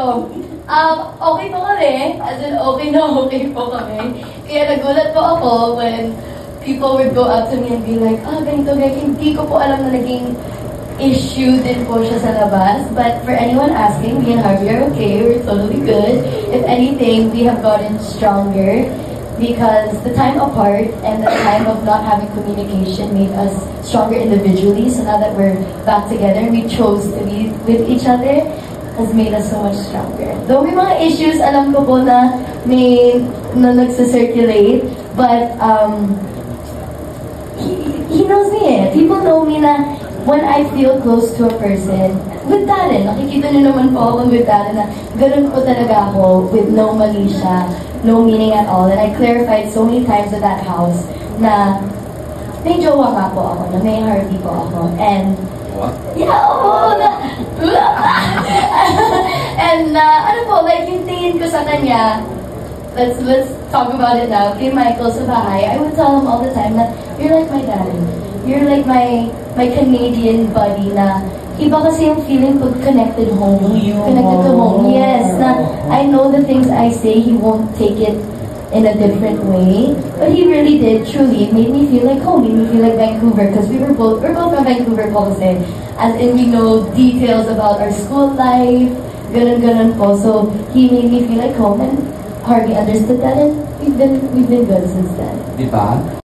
ganito. Okay po kami, as in okay na okay po kami. Kaya nagulat po ako when people would go up to me and be like, ganito, hindi ko po alam na naging issue din po siya sa labas. But for anyone asking, me and Harvey are okay, we're totally good. If anything, we have gotten stronger because the time apart and the time of not having communication made us stronger individually. So now that we're back together, we chose to be with each other, has made us so much stronger. Though may mga issues, alam ko po na may nagsicirculate, but he knows me eh. People know me na when I feel close to a person, with Darren, nakikita niyo naman po ako with Darren na ganun po talaga ako with no mali siya, no meaning at all. And I clarified so many times at that house na may jowa nga po ako, na may Harvey po ako. And what? Yeah, and ano po, like yung tingin ko sa kanya, let's talk about it now. Kay Michael sa bahay, I would tell him all the time that you're like my daddy. You're like my Canadian buddy na iba kasi yung feeling pag connected home. Connected to home. Yes, na I know the things I say, he won't take it in a different way. But he really did, truly. It made me feel like home, made me feel like Vancouver, because we're both from Vancouver po kasi. As in, we know details about our school life, ganun po. So, he made me feel like home, and Harvey understood that, and we've been good since then. Diba?